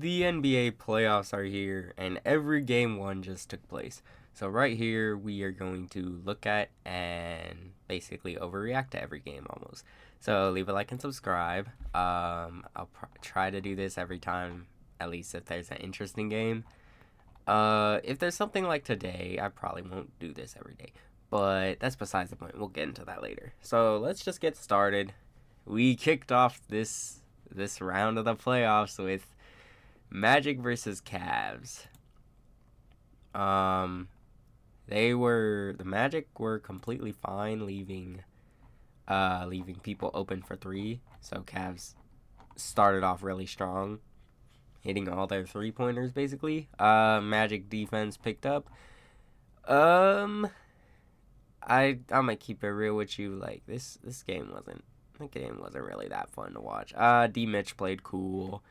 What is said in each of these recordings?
The NBA playoffs are here, and every game one just took place. So right here, we are going to look at and basically overreact to every game almost. So leave a like and subscribe. I'll try to do this every time, at least if there's an interesting game. If there's something like today, I probably won't do this every day. But that's besides the point. We'll get into that later. So let's just get started. We kicked off this round of the playoffs with Magic versus Cavs. The Magic were completely fine leaving people open for three. So Cavs started off really strong, hitting all their 3-pointers basically. Magic defense picked up. I'm gonna keep it real with you. Like this game wasn't really that fun to watch. D Mitch played cool.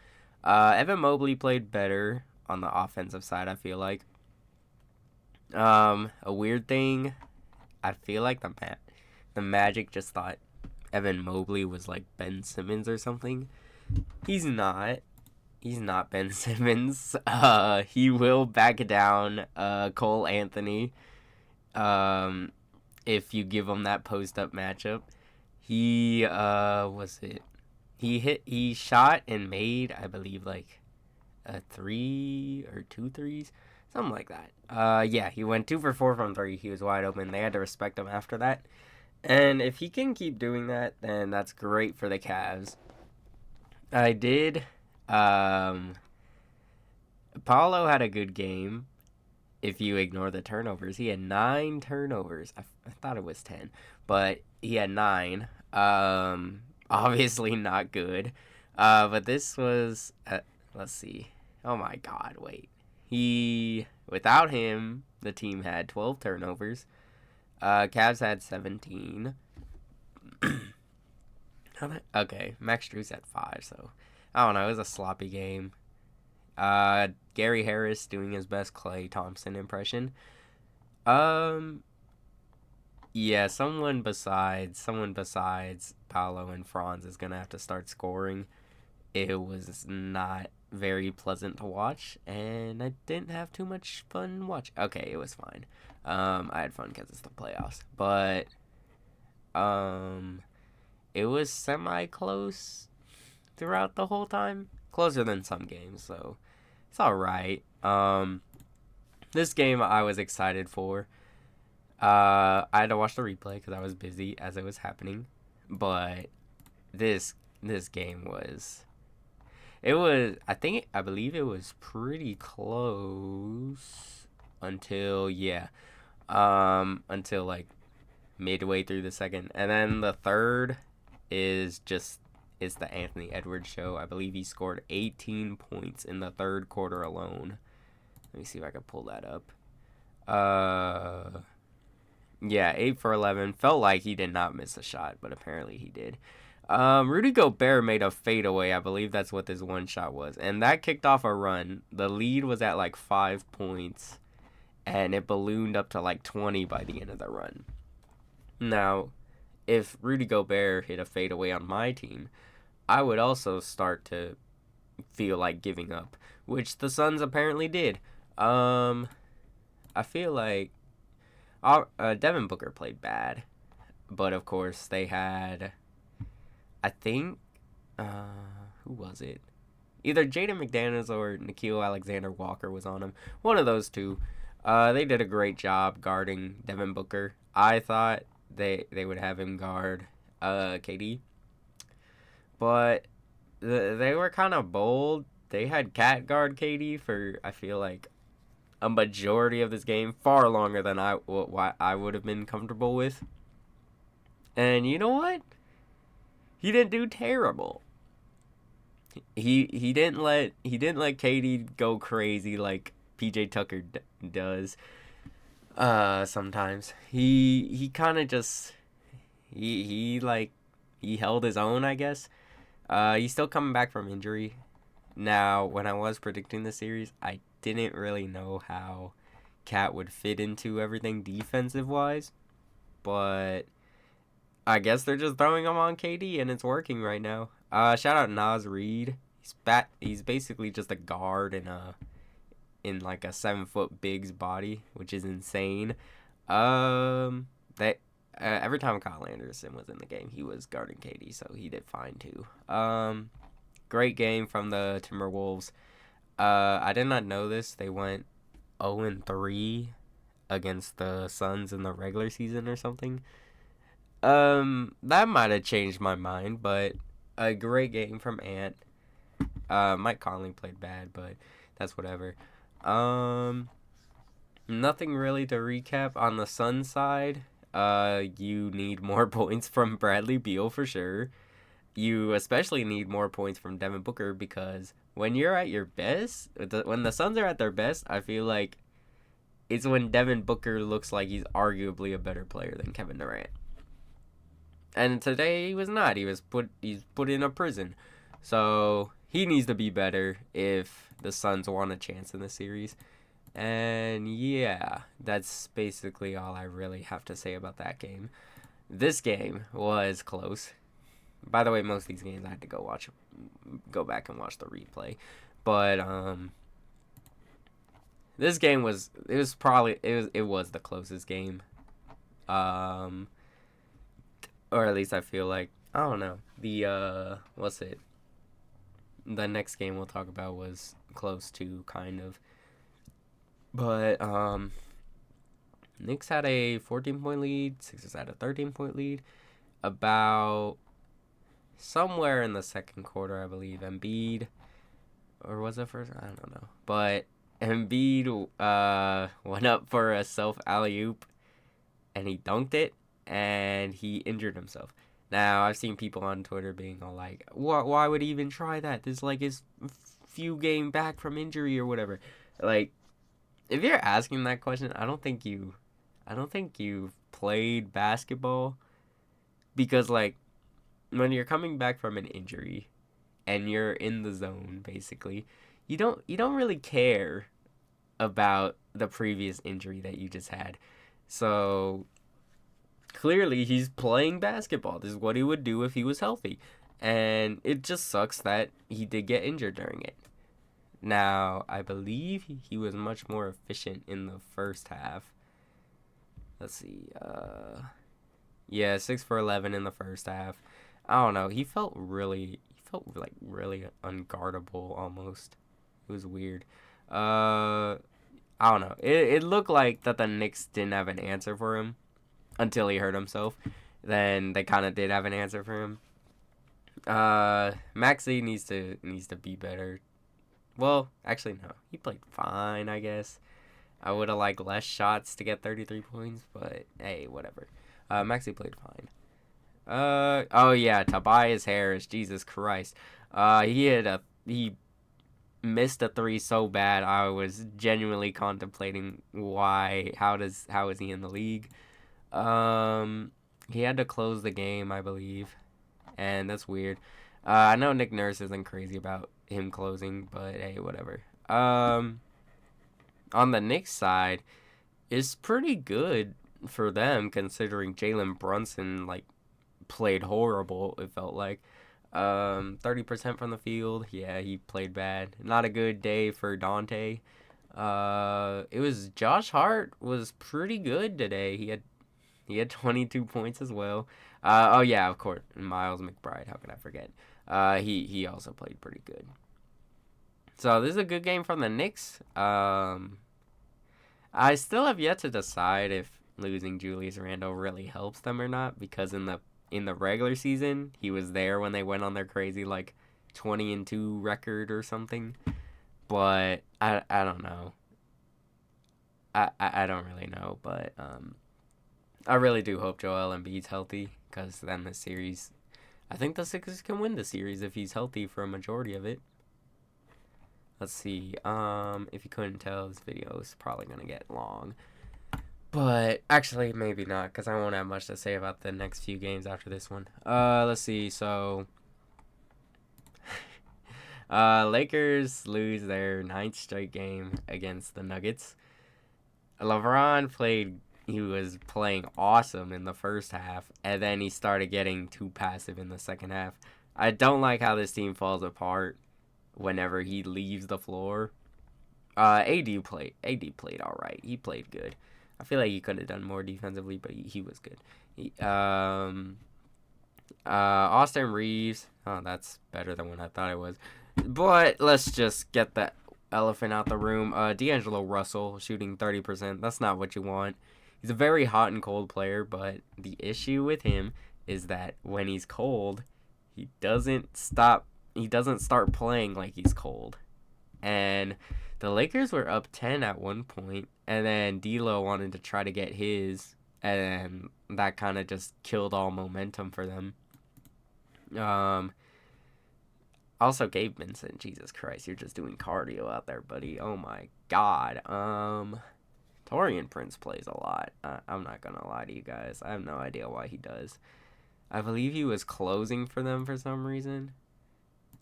Evan Mobley played better on the offensive side, I feel like. A weird thing, I feel like the Magic just thought Evan Mobley was like Ben Simmons or something. He's not. He's not Ben Simmons. He will back down Cole Anthony if you give him that post-up matchup. He He shot and made, I believe, like a 3 or 2 threes, something like that. Yeah, he went 2 for 4 from 3. He was wide open. They had to respect him after that. And if he can keep doing that, then that's great for the Cavs. I did. Paulo had a good game. If you ignore the turnovers, he had 9 turnovers. I thought it was 10, but he had 9. Obviously not good. But this was, let's see. Oh my God, wait. Without him, the team had 12 turnovers. Cavs had 17. Okay, Max Strus had 5, so I don't know. It was a sloppy game. Gary Harris doing his best Klay Thompson impression. Yeah, someone besides Paolo and Franz is gonna have to start scoring. It was not very pleasant to watch, and I didn't have too much fun watching. Okay, it was fine. I had fun because it's the playoffs, but it was semi-close throughout the whole time. Closer than some games, so it's all right. This game I was excited for. I had to watch the replay because I was busy as it was happening, but this game was. I believe it was pretty close until until like midway through the second, and then the third is the Anthony Edwards show. I believe he scored 18 points in the third quarter alone. Let me see if I can pull that up. Yeah, 8 for 11. Felt like he did not miss a shot, but apparently he did. Rudy Gobert made a fadeaway. I believe that's what this one shot was. And that kicked off a run. The lead was at like 5 points, and it ballooned up to like 20 by the end of the run. Now, if Rudy Gobert hit a fadeaway on my team, I would also start to feel like giving up, which the Suns apparently did. I feel like Devin Booker played bad, but of course they had, I think, who was it? Either Jaden McDaniels or Nickeil Alexander-Walker was on him. One of those two. They did a great job guarding Devin Booker. I thought they would have him guard KD, but they were kind of bold. They had Cat guard KD for, I feel like, a majority of this game, far longer than I would have been comfortable with. And you know what? He didn't do terrible. He didn't let KD go crazy like PJ Tucker does. Sometimes he kind of just he held his own, I guess. He's still coming back from injury. Now, when I was predicting the series, I didn't really know how Cat would fit into everything defensive-wise, but I guess they're just throwing him on KD, and it's working right now. Shout out Nas Reed. He's basically just a guard in like a 7 foot big's body, which is insane. That every time Kyle Anderson was in the game, he was guarding KD, so he did fine too. Great game from the Timberwolves. I did not know this. They went 0-3 against the Suns in the regular season or something. That might have changed my mind, but a great game from Ant. Mike Conley played bad, but that's whatever. Nothing really to recap on the Suns side. You need more points from Bradley Beal for sure. You especially need more points from Devin Booker because when you're at your best, when the Suns are at their best, I feel like it's when Devin Booker looks like he's arguably a better player than Kevin Durant. And today he was not. He's put in a prison. So he needs to be better if the Suns want a chance in the series. And yeah, that's basically all I really have to say about that game. This game was close. By the way, most of these games I had to go back and watch the replay. But this game was the closest game. Or at least I feel like, I don't know. The next game we'll talk about was close to, kind of. But Knicks had a 14-point lead, Sixers had a 13-point lead. About somewhere in the second quarter, I believe, Embiid, or was it first? I don't know. But Embiid went up for a self alley-oop, and he dunked it, and he injured himself. Now, I've seen people on Twitter being all like, why would he even try that? This is like his few game back from injury or whatever. Like, if you're asking that question, I don't think you've played basketball, because like when you're coming back from an injury and you're in the zone, basically, you don't really care about the previous injury that you just had. So clearly he's playing basketball. This is what he would do if he was healthy. And it just sucks that he did get injured during it. Now, I believe he was much more efficient in the first half. Let's see. 6 for 11 in the first half. I don't know. He felt really unguardable almost. It was weird. I don't know. It looked like that the Knicks didn't have an answer for him until he hurt himself. Then they kind of did have an answer for him. Maxey needs to be better. Well, actually, no. He played fine, I guess. I would have liked less shots to get 33 points, but hey, whatever. Maxey played fine. Tobias Harris, Jesus Christ. He missed a 3 so bad, I was genuinely contemplating how is he in the league. He had to close the game, I believe, and that's weird. I know Nick Nurse isn't crazy about him closing, but hey, whatever. On the Knicks side, it's pretty good for them considering Jalen Brunson played horrible. It felt like 30% from the field. Yeah, he played bad. Not a good day for Dante. It was Josh Hart was pretty good today. He had 22 points as well. Of course, Miles McBride. How could I forget? He also played pretty good. So this is a good game from the Knicks. I still have yet to decide if losing Julius Randle really helps them or not, because in the regular season he was there when they went on their crazy 20-2 record or something. But I don't know. I don't really know, but I really do hope Joel Embiid's healthy, because then the series, I think the Sixers can win the series if he's healthy for a majority of it. Let's see. If you couldn't tell, this video is probably gonna get long, but actually maybe not, because I won't have much to say about the next few games after this one. Let's see. So, Lakers lose their 9th straight game against the Nuggets. LeBron he was playing awesome in the first half, and then he started getting too passive in the second half. I don't like how this team falls apart. whenever he leaves the floor. AD played all right. He played good. I feel like he could have done more defensively, but he was good. Austin Reeves. Oh, that's better than what I thought it was. But let's just get the elephant out the room. D'Angelo Russell shooting 30%. That's not what you want. He's a very hot and cold player, but the issue with him is that when he's cold, he doesn't stop. He doesn't start playing like he's cold. And the Lakers were up 10 at one point, and then D'Lo wanted to try to get his, and that kind of just killed all momentum for them. Also Gabe Vincent, Jesus Christ, you're just doing cardio out there, buddy. Oh my God. Taurean Prince plays a lot. I'm not gonna lie to you guys. I have no idea why he does. I believe he was closing for them for some reason.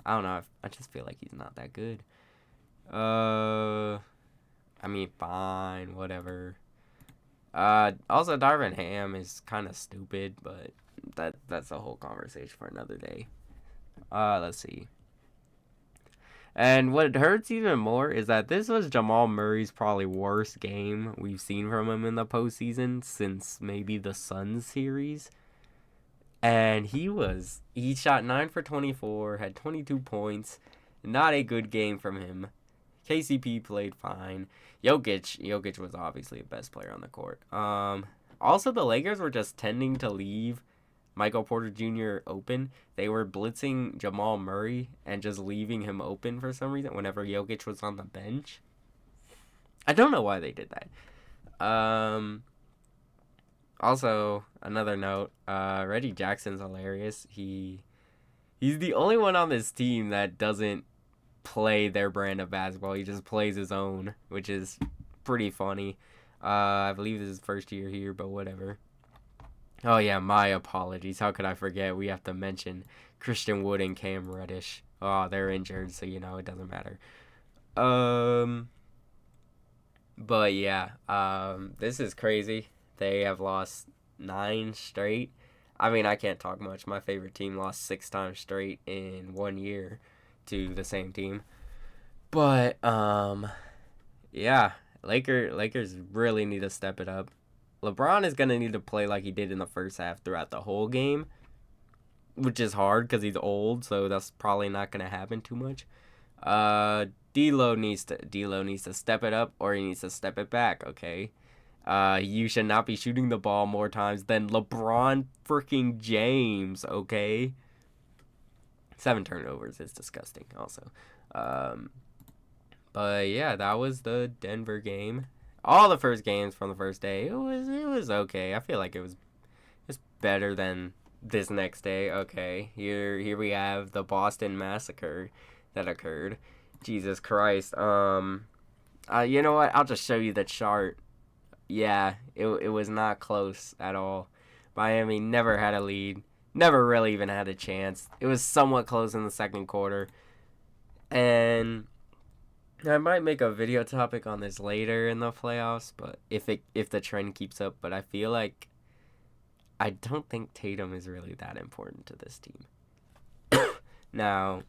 I don't know. I just feel like he's not that good. I mean, fine, whatever. Also, Darvin Ham is kind of stupid, but that's a whole conversation for another day. Let's see. And what hurts even more is that this was Jamal Murray's probably worst game we've seen from him in the postseason since maybe the Suns series. And he shot 9 for 24, had 22 points. Not a good game from him. KCP played fine. Jokic was obviously the best player on the court. Also, the Lakers were just tending to leave Michael Porter Jr. open. They were blitzing Jamal Murray and just leaving him open for some reason whenever Jokic was on the bench. I don't know why they did that. Also, another note, Reggie Jackson's hilarious. He's the only one on this team that doesn't play their brand of basketball. He just plays his own, which is pretty funny. I believe this is his first year here, but whatever. Oh yeah, my apologies. How could I forget? We have to mention Christian Wood and Cam Reddish. Oh, they're injured, so it doesn't matter. But yeah, this is crazy. They have lost 9 straight. I mean, I can't talk much. My favorite team lost 6 times straight in 1 year to the same team. But yeah, Lakers really need to step it up. LeBron is going to need to play like he did in the first half throughout the whole game, which is hard because he's old, so that's probably not going to happen too much. D'Lo needs to step it up, or he needs to step it back, okay? You should not be shooting the ball more times than LeBron freaking James, okay? 7 turnovers is disgusting also. But yeah, that was the Denver game. All the first games from the first day, it was okay. I feel like it's better than this next day. Okay, here we have the Boston Massacre that occurred. Jesus Christ. You know what? I'll just show you the chart. Yeah, it was not close at all. Miami never had a lead. Never really even had a chance. It was somewhat close in the second quarter. And I might make a video topic on this later in the playoffs, but if the trend keeps up, but I feel like I don't think Tatum is really that important to this team. Now,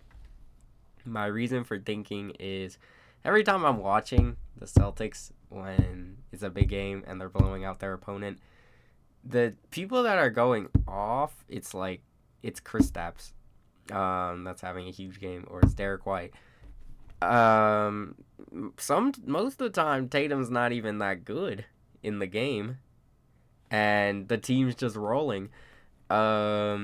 my reason for thinking is every time I'm watching the Celtics when it's a big game and they're blowing out their opponent, the people that are going off, it's Kristaps, that's having a huge game, or it's Derek White. Most of the time Tatum's not even that good in the game and the team's just rolling. I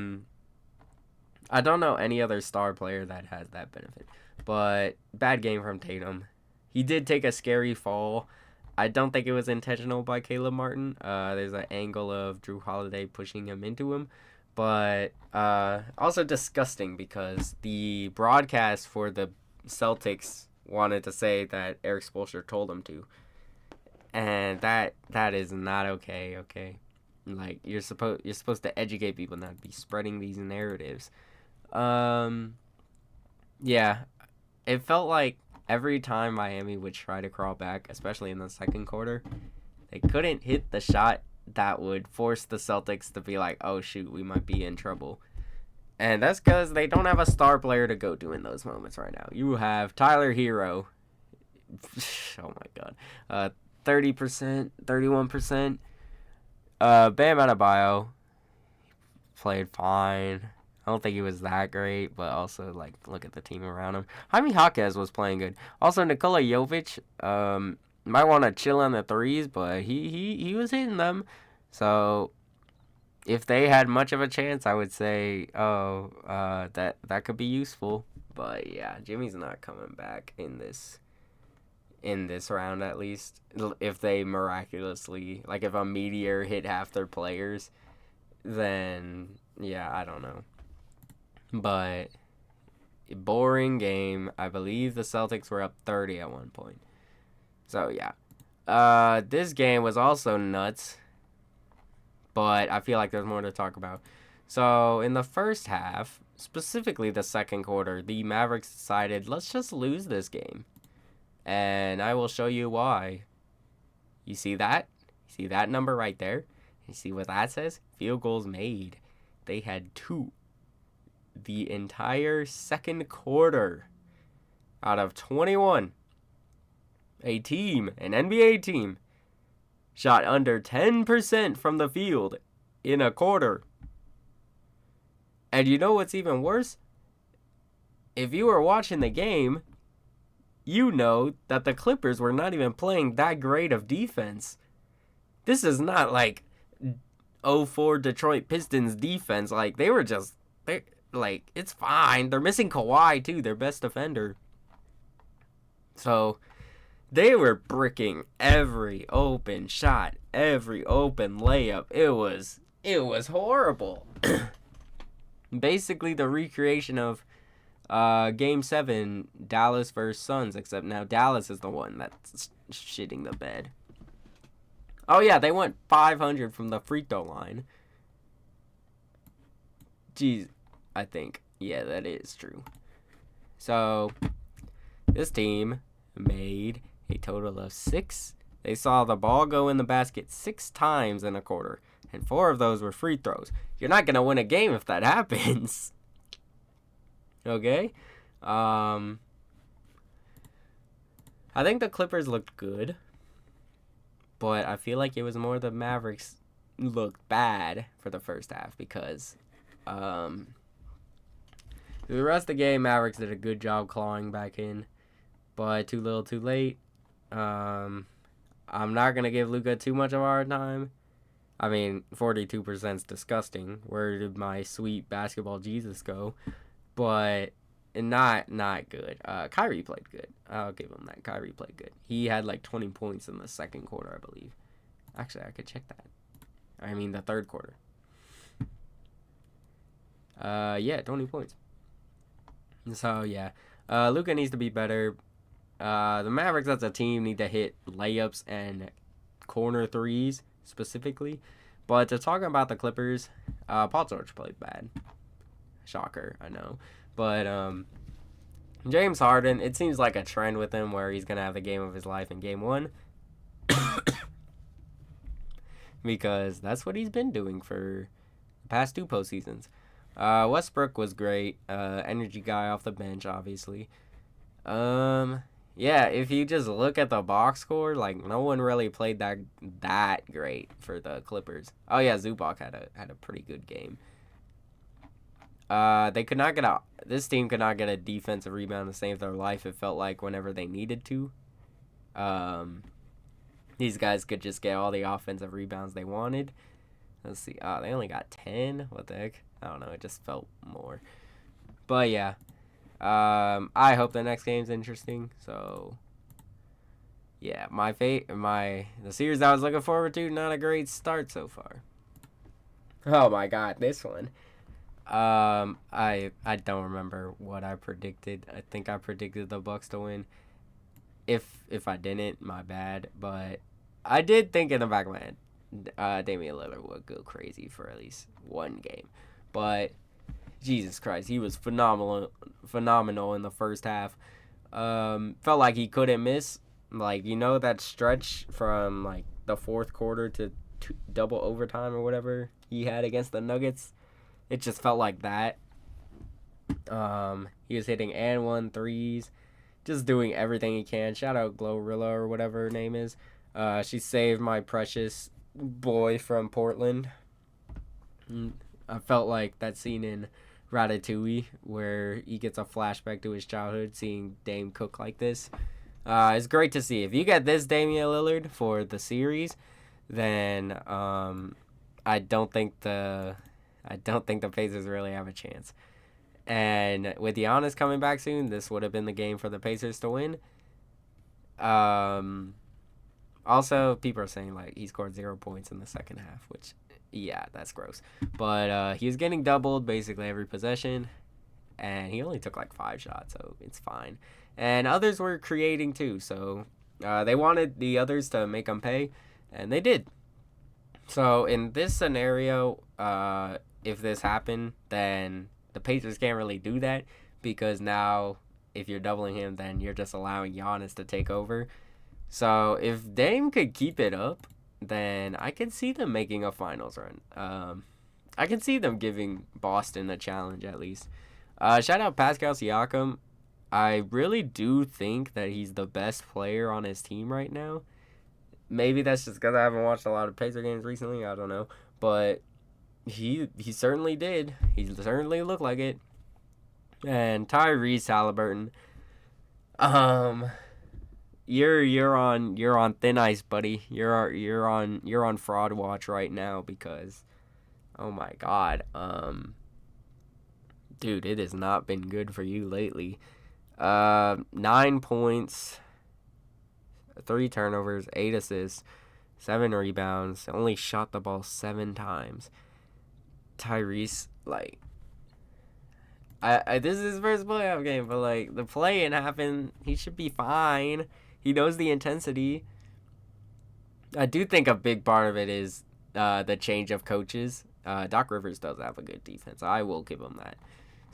don't know any other star player that has that benefit, but bad game from Tatum. He did take a scary fall. I don't think it was intentional by Caleb Martin. There's an angle of Drew Holiday pushing him into him, but also disgusting because the broadcast for the Celtics wanted to say that Eric Spoelstra told him to, and that is not okay. Like you're supposed to educate people, not be spreading these narratives. Yeah, it felt like every time Miami would try to crawl back, especially in the second quarter, they couldn't hit the shot that would force the Celtics to be like, oh shoot, we might be in trouble. And that's because they don't have a star player to go to in those moments right now. You have Tyler Hero. Oh my god. 30%, 31%. Bam Adebayo played fine. I don't think he was that great, but also, like, look at the team around him. Jaime Jaquez was playing good. Also, Nikola Jovic, might want to chill on the threes, but he was hitting them. So, if they had much of a chance, I would say, that could be useful. But, yeah, Jimmy's not coming back in this round, at least. If they miraculously, like, if a meteor hit half their players, then, yeah, I don't know. But boring game. I believe the Celtics were up 30 at one point. So, yeah. This game was also nuts. But I feel like there's more to talk about. So, in the first half, specifically the second quarter, the Mavericks decided, let's just lose this game. And I will show you why. You see that? You see that number right there? You see what that says? Field goals made. They had 2. The entire second quarter out of 21. A team, an NBA team, shot under 10% from the field in a quarter. And you know what's even worse? If you were watching the game, you know that the Clippers were not even playing that great of defense. This is not like 04 Detroit Pistons defense. Like, they were just... Like, it's fine. They're missing Kawhi, too, their best defender. So, they were bricking every open shot, every open layup. It was horrible. Basically, the recreation of Game 7, Dallas versus Suns, except now Dallas is the one that's shitting the bed. Oh, yeah, they went 500 from the free throw line. Jeez. I think. Yeah, that is true. So, this team made a total of 6. They saw the ball go in the basket 6 times in a quarter, and 4 of those were free throws. You're not going to win a game if that happens. Okay? I think the Clippers looked good, but I feel like it was more the Mavericks looked bad for the first half because, the rest of the game, Mavericks did a good job clawing back in, but too little too late. I'm not going to give Luka too much of a hard time. I mean, 42% is disgusting. Where did my sweet basketball Jesus go? But not good. Kyrie played good. I'll give him that. Kyrie played good. He had like 20 points in the second quarter, I believe. Actually, I could check that. I mean, the third quarter. Yeah, 20 points. So, yeah. Luka needs to be better. The Mavericks as a team need to hit layups and corner threes, specifically. But to talk about the Clippers, Paul George played bad. Shocker, I know. But James Harden, it seems like a trend with him where he's going to have the game of his life in Game 1. Because that's what he's been doing for the past 2 postseasons. Westbrook was great. Energy guy off the bench, obviously. Yeah, if you just look at the box score, like, no one really played that great for the Clippers. Oh yeah, Zubac had a pretty good game. This team could not get a defensive rebound to save their life. It felt like whenever they needed to. These guys could just get all the offensive rebounds they wanted. Let's see. They only got 10. What the heck? I don't know. It just felt more. But yeah. I hope the next game's interesting. So yeah, the series I was looking forward to, not a great start so far. Oh my god, this one. I don't remember what I predicted. I think I predicted the Bucks to win. If I didn't, my bad. But I did think in the back of my head, Damian Lillard would go crazy for at least one game. But Jesus Christ, he was phenomenal in the first half. Felt like he couldn't miss. Like, you know that stretch from like the fourth quarter to double overtime or whatever he had against the Nuggets? It just felt like that. He was hitting and one threes, just doing everything he can. Shout out Glorilla or whatever her name is. She saved my precious boy from Portland. I felt like that scene in Ratatouille where he gets a flashback to his childhood, seeing Dame cook like this. It's great to see. If you get this Damian Lillard for the series, then I don't think the Pacers really have a chance. And with Giannis coming back soon, this would have been the game for the Pacers to win. Also, people are saying like he scored 0 points in the second half, which, yeah, that's gross. But he was getting doubled basically every possession, and he only took like 5 shots, so it's fine. And others were creating too, so they wanted the others to make them pay, and they did. So in this scenario, if this happened, then the Pacers can't really do that, because now if you're doubling him, then you're just allowing Giannis to take over. So if Dame could keep it up, then I could see them making a finals run. I can see them giving Boston a challenge at least. Shout out Pascal Siakam. I really do think that he's the best player on his team right now. Maybe that's just because I haven't watched a lot of Pacer games recently. I don't know. But he certainly did. He certainly looked like it. And Tyrese Halliburton, you're on thin ice, buddy. You're on fraud watch right now, because, oh my God, dude, it has not been good for you lately. 9 points, 3 turnovers, 8 assists, 7 rebounds. Only shot the ball 7 times. Tyrese, like, this is his first playoff game, but like the play-in happened, he should be fine. He knows the intensity. I do think a big part of it is the change of coaches. Doc Rivers does have a good defense. I will give him that.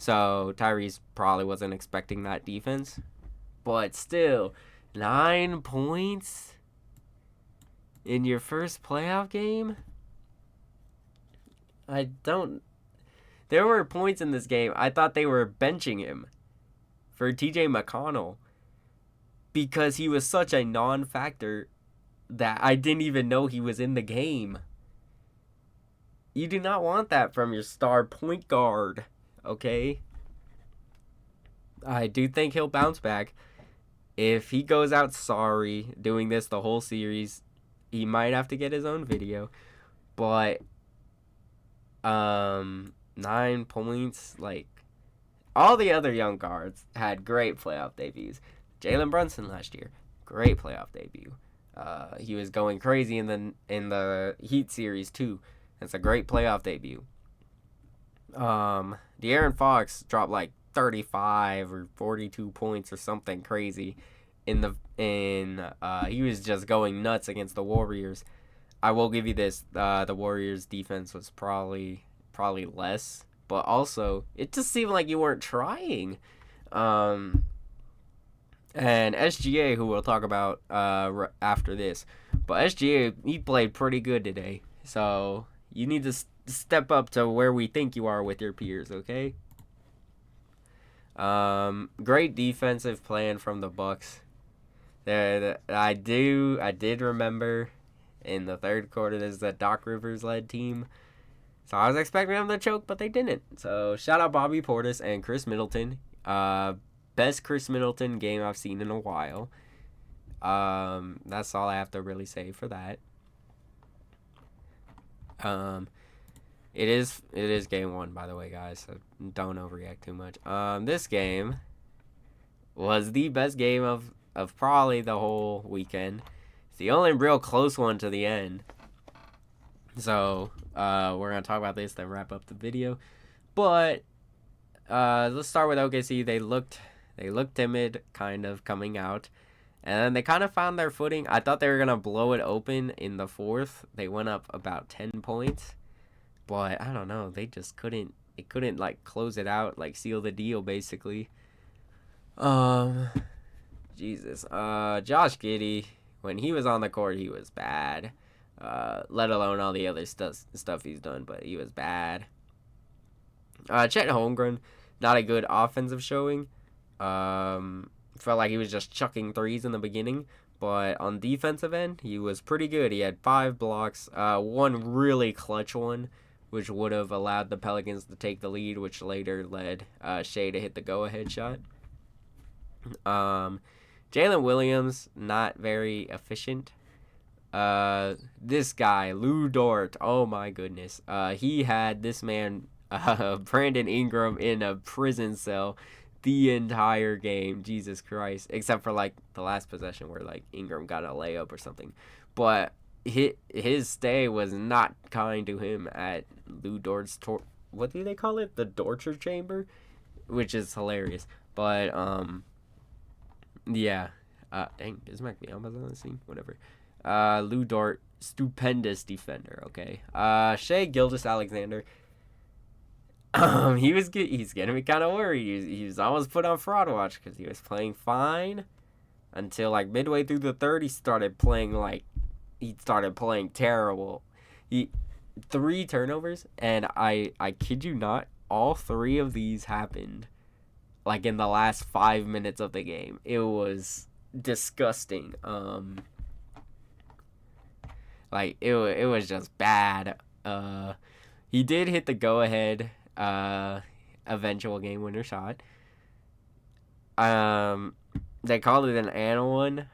So Tyrese probably wasn't expecting that defense. But still, 9 points in your first playoff game? There were points in this game I thought they were benching him for TJ McConnell, because he was such a non-factor that I didn't even know he was in the game. You do not want that from your star point guard, okay? I do think he'll bounce back. If he goes out sorry doing this the whole series, he might have to get his own video. But 9 points, like, all the other young guards had great playoff debuts. Jalen Brunson last year, great playoff debut. He was going crazy in the Heat series too. It's a great playoff debut. De'Aaron Fox dropped like 35 or 42 points or something crazy he was just going nuts against the Warriors. I will give you this, the Warriors defense was probably less, but also it just seemed like you weren't trying. And SGA, who we'll talk about after this, but SGA, he played pretty good today, so you need to step up to where we think you are with your peers, okay? Great defensive plan from the Bucks. I did remember in the third quarter, this is a Doc Rivers led team, so I was expecting them to choke, but they didn't. So shout out Bobby Portis and Chris Middleton. Best Chris Middleton game I've seen in a while. That's all I have to really say for that. It is game 1, by the way, guys, so don't overreact too much. This game was the best game of probably the whole weekend. It's the only real close one to the end. So we're gonna talk about this, then wrap up the video. But let's start with OKC. They looked timid, kind of, coming out, and then they kind of found their footing. I thought they were gonna blow it open in the fourth. They went up about 10 points, but I don't know. They just couldn't. They couldn't like close it out, like seal the deal, basically. Jesus. Josh Giddey, when he was on the court, he was bad. Let alone all the other stuff he's done, but he was bad. Chet Holmgren, not a good offensive showing. Felt like he was just chucking threes in the beginning. But on defensive end, he was pretty good. He had 5 blocks, one really clutch one, which would have allowed the Pelicans to take the lead, which later led Shea to hit the go-ahead shot. Jalen Williams, not very efficient. This guy, Lou Dort, oh my goodness. He had this man, Brandon Ingram, in a prison cell the entire game. Jesus Christ. Except for, like, the last possession where, like, Ingram got a layup or something. But his stay was not kind to him at Lou Dort's, what do they call it? The torture chamber? Which is hilarious. But, yeah. Dang, Bismack Biyomba's on the scene? Whatever. Lou Dort, stupendous defender, okay? Shea Gilgeous-Alexander, he's getting me kind of worried. He was almost put on fraud watch because he was playing fine until, like, midway through the third, he started playing terrible. 3 turnovers, and I kid you not, all 3 of these happened, like, in the last 5 minutes of the game. It was disgusting. Like, it was just bad. He did hit the go-ahead eventual game winner shot. They called it an and one.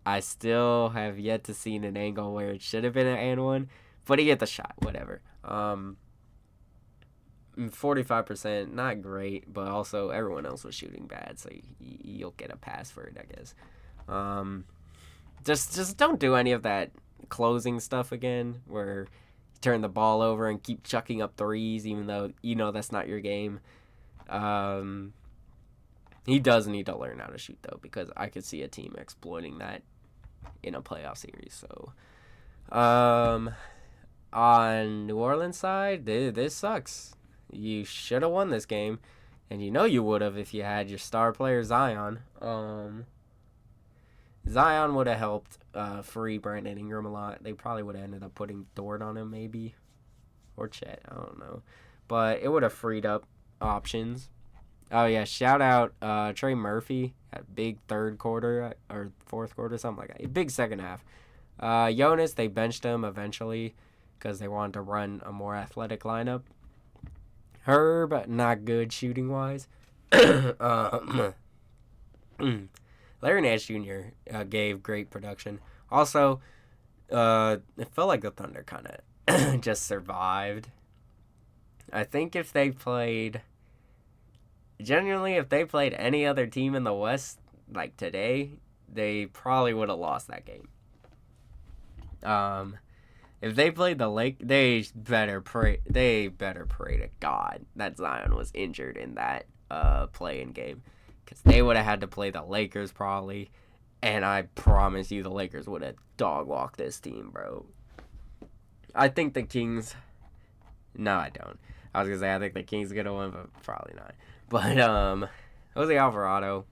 I still have yet to see an angle where it should have been an and one, but he hit the shot. Whatever. 45%, not great, but also everyone else was shooting bad, so you'll get a pass for it, I guess. Just don't do any of that closing stuff again, where you turn the ball over and keep chucking up threes, even though you know that's not your game. He does need to learn how to shoot, though, because I could see a team exploiting that in a playoff series. So, on New Orleans side, this sucks. You should have won this game, and you know you would have if you had your star player Zion. Zion would have helped free Brandon Ingram a lot. They probably would have ended up putting Dort on him, maybe, or Chet. I don't know, but it would have freed up options. Oh yeah, shout out Trey Murphy at big third quarter or fourth quarter, something like that. Big second half. Jonas, they benched him eventually because they wanted to run a more athletic lineup. Herb, not good shooting wise. Larry Nance Jr. Gave great production. Also, it felt like the Thunder kind of just survived. I think if they played any other team in the West like today, they probably would have lost that game. If they played the Lake, they better pray to God that Zion was injured in that play-in game, because they would have had to play the Lakers probably, and I promise you the Lakers would have dog-walked this team, bro. I think the Kings... No, I don't. I was going to say I think the Kings are going to win, but probably not. But, Jose Alvarado,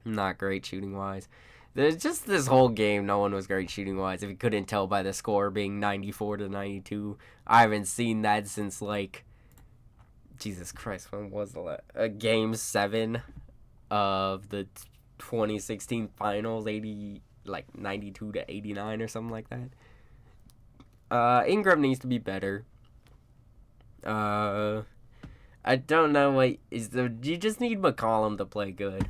not great shooting-wise. There's just this whole game, no one was great shooting-wise. If you couldn't tell by the score being 94-92, I haven't seen that since, like, Jesus Christ, when was the last? Game 7 of the 2016 Finals, 92-89 or something like that. Ingram needs to be better. I don't know what is the. You just need McCollum to play good.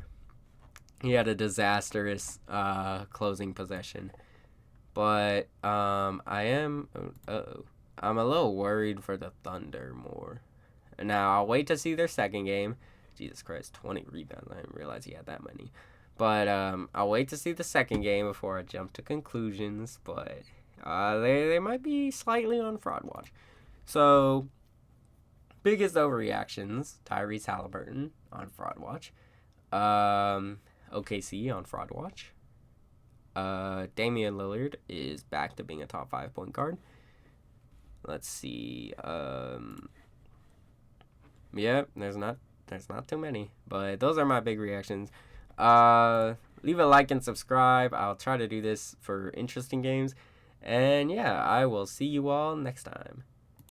He had a disastrous closing possession, but I'm a little worried for the Thunder more. Now I'll wait to see their second game. Jesus Christ, 20 rebounds! I didn't realize he had that many. But I'll wait to see the second game before I jump to conclusions. But they might be slightly on fraud watch. So. Biggest overreactions, Tyrese Halliburton on fraud watch. OKC on fraud watch. Damian Lillard is back to being a top 5 point guard. Let's see. Yeah, there's not too many, but those are my big reactions. Leave a like and subscribe. I'll try to do this for interesting games. And yeah, I will see you all next time.